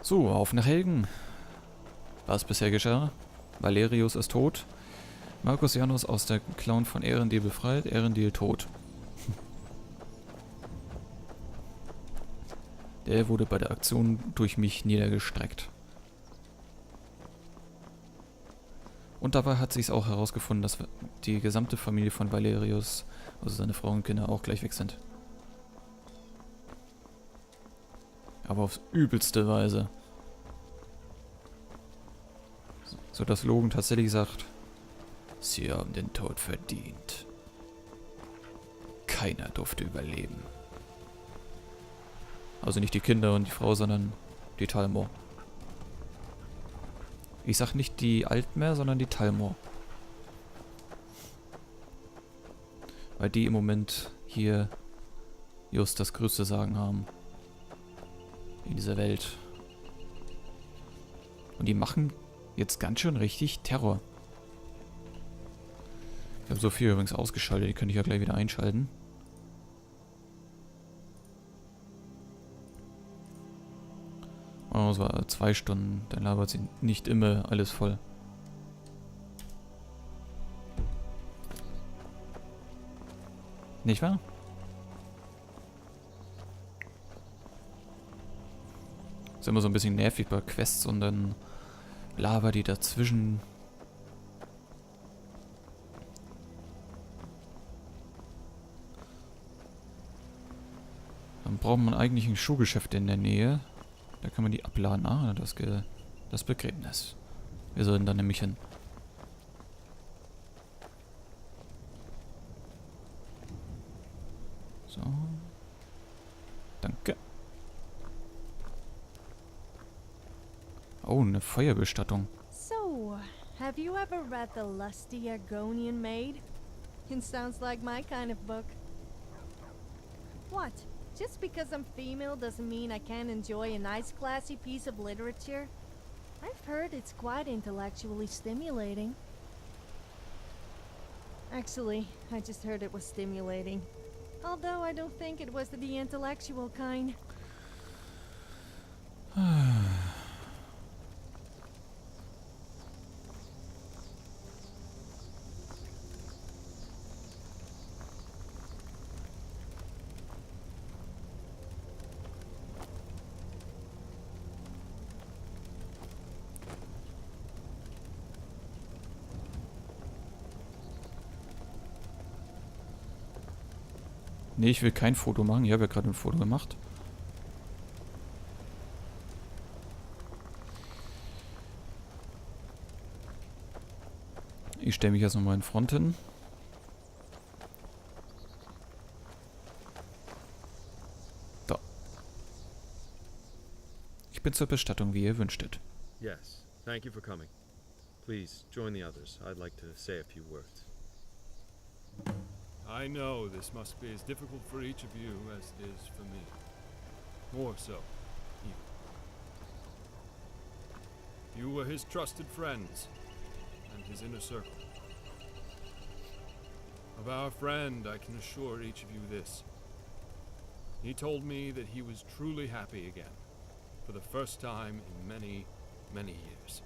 So, auf nach Helgen. Was bisher geschah? Valerius ist tot. Marcus Janus aus der Klauen von Ehrendil befreit. Ehrendil tot. Der wurde bei der Aktion durch mich niedergestreckt. Und dabei hat sich auch herausgefunden, dass die gesamte Familie von Valerius, also seine Frau und Kinder, auch gleich weg sind. Aber aufs übelste Weise. So dass Logan tatsächlich sagt, sie haben den Tod verdient. Keiner durfte überleben. Also nicht die Kinder und die Frau, sondern die Talmor. Ich sag nicht die Altmer, sondern die Talmor. Weil die im Moment hier just das größte Sagen haben. In dieser Welt. Und die machen jetzt ganz schön richtig Terror. Ich habe Sophia übrigens ausgeschaltet, die könnte ich ja gleich wieder einschalten. Oh, es war 2 Stunden, dann labert sie nicht immer alles voll. Nicht wahr? Ist immer so ein bisschen nervig bei Quests und dann labert die dazwischen. Dann braucht man eigentlich ein Schuhgeschäft in der Nähe. Da kann man die abladen. Ah, das Begräbnis. Wir sollen da nämlich hin. So. Danke. Oh, eine Feuerbestattung. So, have you ever read The Lusty Argonian Maid? It sounds like my kind of book. What? Just because I'm female doesn't mean I can't enjoy a nice classy piece of literature? I've heard it's quite intellectually stimulating. Actually, I just heard it was stimulating. Although I don't think it was the intellectual kind. Nee, ich will kein Foto machen. Ich habe ja gerade ein Foto gemacht. Ich stelle mich jetzt nochmal in Front hin. So. Ich bin zur Bestattung, wie ihr wünschtet. Yes, thank you for coming. Please join the others. I'd like to say a few words. I know this must be as difficult for each of you as it is for me. More so, even. You were his trusted friends, and his inner circle. Of our friend, I can assure each of you this. He told me that he was truly happy again, for the first time in many, many years.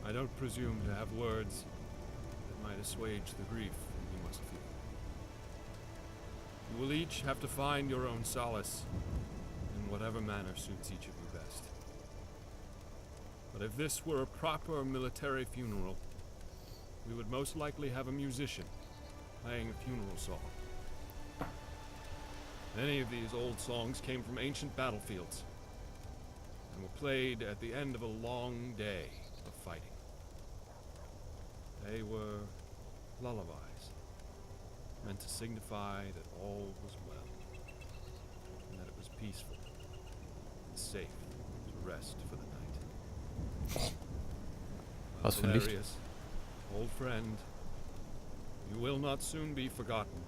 I don't presume to have words might assuage the grief you must feel. You will each have to find your own solace in whatever manner suits each of you best. But if this were a proper military funeral, we would most likely have a musician playing a funeral song. Many of these old songs came from ancient battlefields and were played at the end of a long day of fighting. They were lullabies, meant to signify that all was well, and that it was peaceful and safe to rest for the night. Was für ein Licht? Valerius, old friend, you will not soon be forgotten.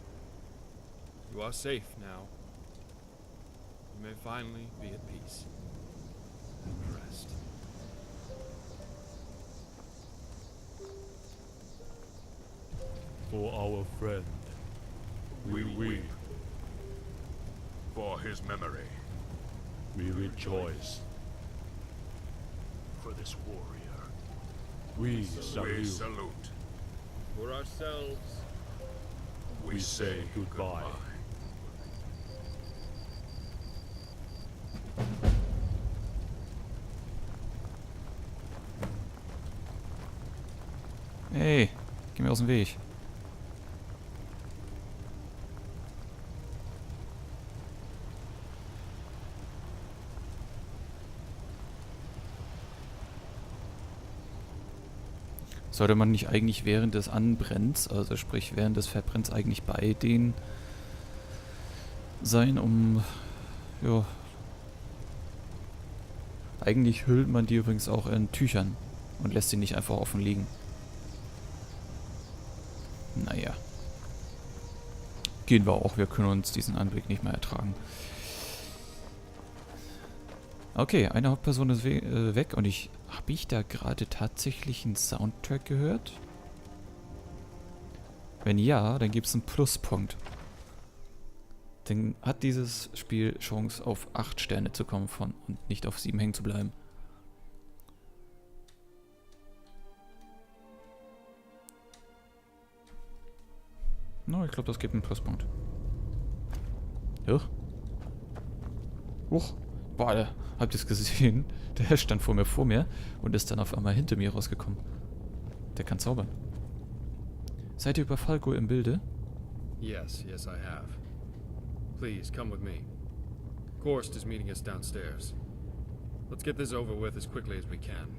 You are safe now. You may finally be at peace and rest. For our friend, we weep. For his memory, We rejoice for this warrior. We salute. For ourselves, We say goodbye. Hey, geh mir aus dem Weg. Sollte man nicht eigentlich während des Anbrenns, also sprich während des Verbrenns, eigentlich bei denen sein, um... Ja. Eigentlich hüllt man die übrigens auch in Tüchern und lässt sie nicht einfach offen liegen. Naja. Gehen wir auch, wir können uns diesen Anblick nicht mehr ertragen. Okay, eine Hauptperson ist weg und habe ich da gerade tatsächlich einen Soundtrack gehört? Wenn ja, dann gibt es einen Pluspunkt. Dann hat dieses Spiel Chance auf 8 Sterne zu kommen und nicht auf 7 hängen zu bleiben. No, ich glaube, das gibt einen Pluspunkt. Ja. Huch. Boah, Alter, habt ihr es gesehen? Der stand vor mir und ist dann auf einmal hinter mir rausgekommen. Der kann zaubern. Seid ihr über Falco im Bilde? yes, I have. Please, come with me. Korst is meeting us downstairs. Let's get this over with as quickly as we can.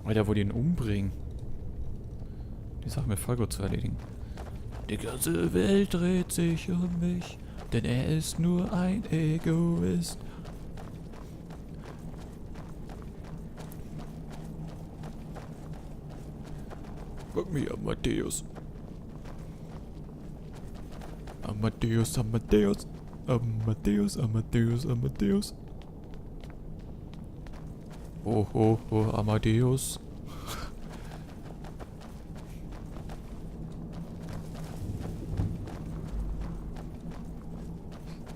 Alter, wo die ihn umbringen. Die Sache mit Falco zu erledigen. Die ganze Welt dreht sich um mich, denn er ist nur ein Egoist. Guck mich, Amadeus. Amadeus, Amadeus. Amadeus, Amadeus, Amadeus. Oh, oh, oh, Amadeus.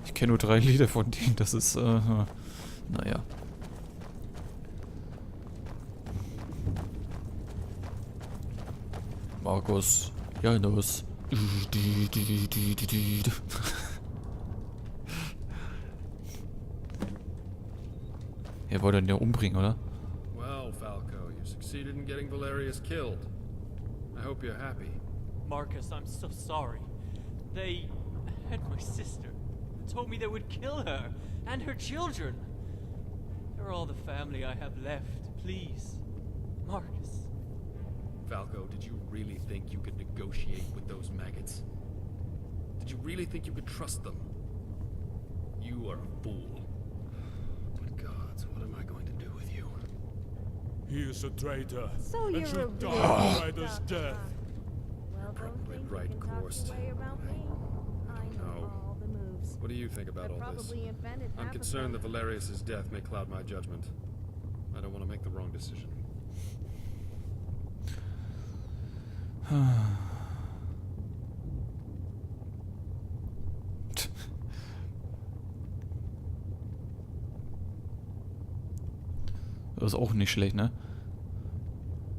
Ich kenne nur 3 Lieder von denen, das ist, naja. Markus, Janus. Er wollte ihn ja umbringen, oder? Well, Falco, you succeeded in getting Valerius killed. I hope you're happy. Marcus, I'm so sorry. They had my sister. They told me they would kill her and her children. They're all the family I have left. Please, Marcus. Falco, did you really think you could negotiate with those maggots? Did you really think you could trust them? You are a fool. Good gods, what am I going to do with you? He is a traitor. So and you're a should real die by doctor, this death. Well, don't Probably think right, you can talk Korst. your way around me. I know No. all the moves. What do you think about I all this? probably invented I'm half of concerned that them. Valerius's death may cloud my judgment. I don't want to make the wrong decision. Das ist auch nicht schlecht, ne?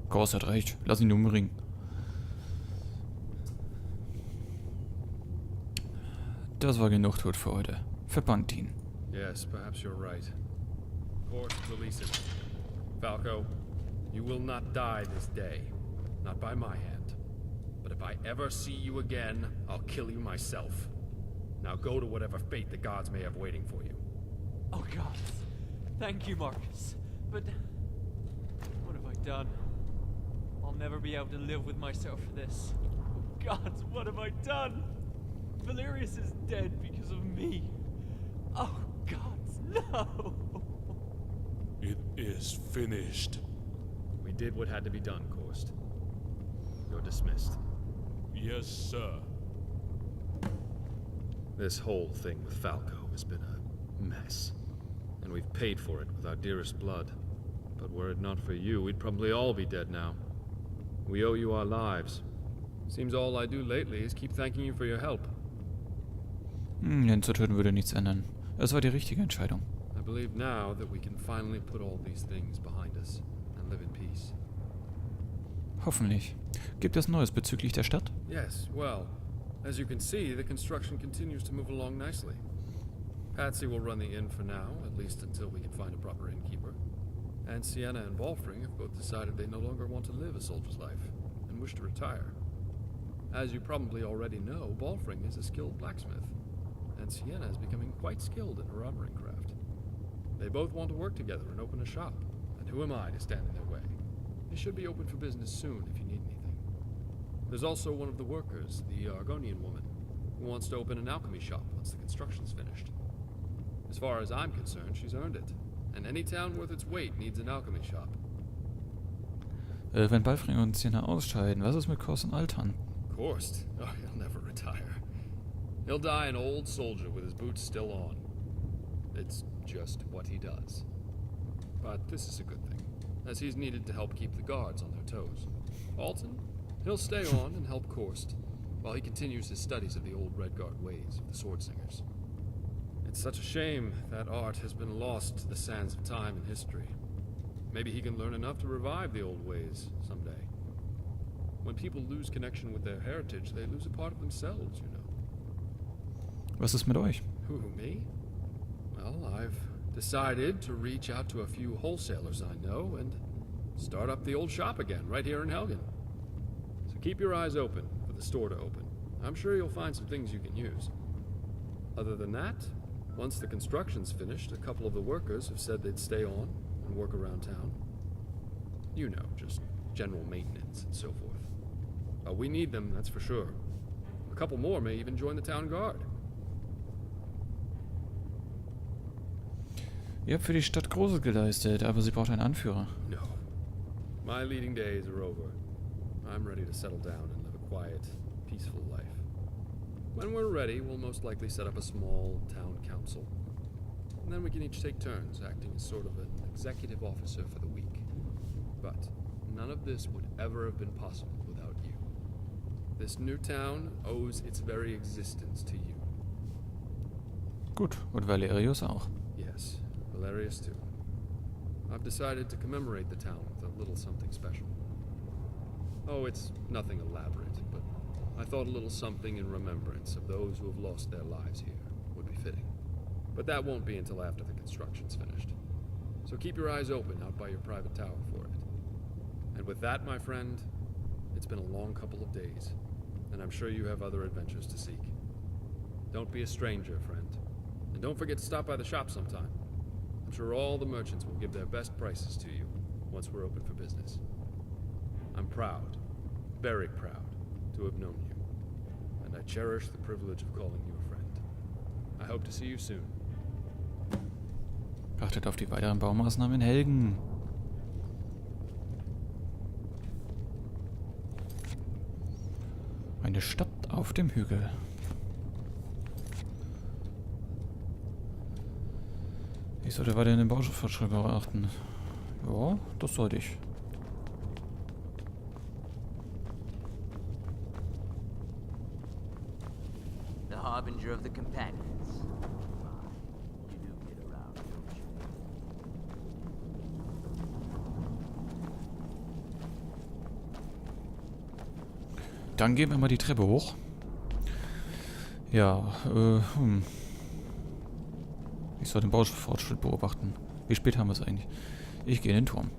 Korst hat recht. Lass ihn umbringen. Das war genug Tod für heute. Verbannt ihn. Yes, perhaps you're right. Korst, release him. Falco, you will not die this day. Not by my hand. But if I ever see you again, I'll kill you myself. Now go to whatever fate the gods may have waiting for you. Oh God, thank you, Marcus. But what have I done? I'll never be able to live with myself for this. Oh God, what have I done? Valerius is dead because of me. Oh God, no! It is finished. We did what had to be done, Korst. You're dismissed. Yes, sir. This whole thing with Falco has been a mess. And we've paid for it with our dearest blood. But were it not for you, we'd probably all be dead now. We owe you our lives. Seems all I do lately is keep thanking you for your help. Ihn zu töten würde nichts ändern. Es war die richtige Entscheidung. I believe now that we can finally put all these things behind us and live in peace. Hoffentlich. Gibt es Neues bezüglich der Stadt? Yes, well, as you can see, the construction continues to move along nicely. Patsy will run the inn for now, at least until we can find a proper innkeeper. And Sienna and Balfring have both decided they no longer want to live a soldier's life and wish to retire. As you probably already know, Balfring is a skilled blacksmith, and Sienna is becoming quite skilled in her armoring craft. They both want to work together and open a shop, and who am I to stand in their way? They should be open for business soon if you need anything. There's also one of the workers, the Argonian woman, who wants to open an alchemy shop once the construction's finished. As far as I'm concerned, she's earned it, and any town worth its weight needs an alchemy shop. Wenn Balfring und Sienna ausscheiden, was ist mit Korst und Altern? Korst? Oh, he'll never retire. He'll die an old soldier with his boots still on. It's just what he does. But this is a good thing, as he's needed to help keep the guards on their toes. Alton? He'll stay on and help Korst, while he continues his studies of the old Redguard ways of the sword singers. It's such a shame that art has been lost to the sands of time and history. Maybe he can learn enough to revive the old ways someday. When people lose connection with their heritage, they lose a part of themselves, you know. Was ist mit euch? Who, me? Well, I've decided to reach out to a few wholesalers I know and start up the old shop again, right here in Helgen. So keep your eyes open for the store to open. I'm sure you'll find some things you can use. Other than that, once the construction's finished, a couple of the workers have said they'd stay on and work around town. You know, just general maintenance and so forth. We need them, that's for sure. A couple more may even join the town guard. Ihr habt für die Stadt Großes geleistet, aber sie braucht einen Anführer. No. My leading days are over. I'm ready to settle down and live a quiet, peaceful life. When we're ready, we'll most likely set up a small town council. And then we can each take turns acting as sort of an executive officer for the week. But none of this would ever have been possible without you. This new town owes its very existence to you. Gut, und Valerius auch. Yes, Valerius too. I've decided to commemorate the town with a little something special. Oh, it's nothing elaborate, but I thought a little something in remembrance of those who have lost their lives here would be fitting. But that won't be until after the construction's finished. So keep your eyes open out by your private tower for it. And with that, my friend, it's been a long couple of days, and I'm sure you have other adventures to seek. Don't be a stranger, friend. And don't forget to stop by the shop sometime. I'm sure all the merchants will give their best prices to you once we're open for business. I'm proud, very proud, to have known you, and I cherish the privilege of calling you a friend. I hope to see you soon. Achtet auf die weiteren Baumaßnahmen in Helgen. Eine Stadt auf dem Hügel. Ich sollte weiter in den Baufortschritt achten. Ja, das sollte ich. The harbinger of the companions. You do get around, don't you? Dann gehen wir mal die Treppe hoch. Ja, ich soll den Baufortschritt beobachten. Wie spät haben wir es eigentlich? Ich gehe in den Turm.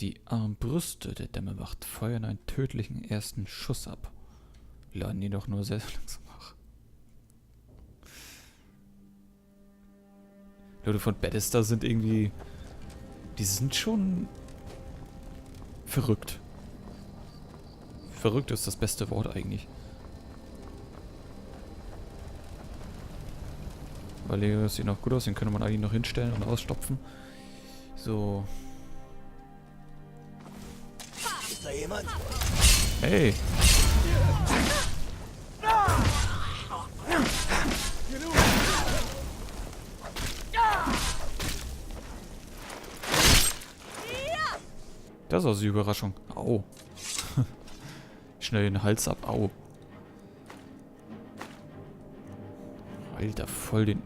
Die Armbrüste der Dämmerwacht feuern einen tödlichen ersten Schuss ab. Laden die doch nur sehr langsam nach. Leute von Bethesda sind irgendwie... Die sind schon... verrückt. Verrückt ist das beste Wort eigentlich. Weil das sieht noch gut aus, den könnte man eigentlich noch hinstellen und ausstopfen. So. Ist da jemand? Hey! Das ist also die Überraschung. Au. Schnell den Hals ab. Au. Alter, voll den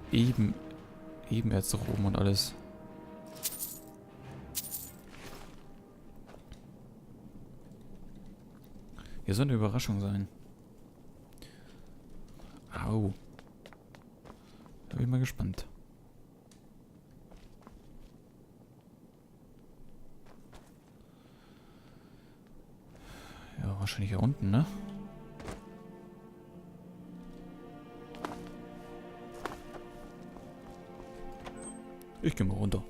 Ebenerzraum und alles. Hier soll eine Überraschung sein. Au. Da bin ich mal gespannt. Ja, wahrscheinlich hier unten, ne? Ich gehe mal runter.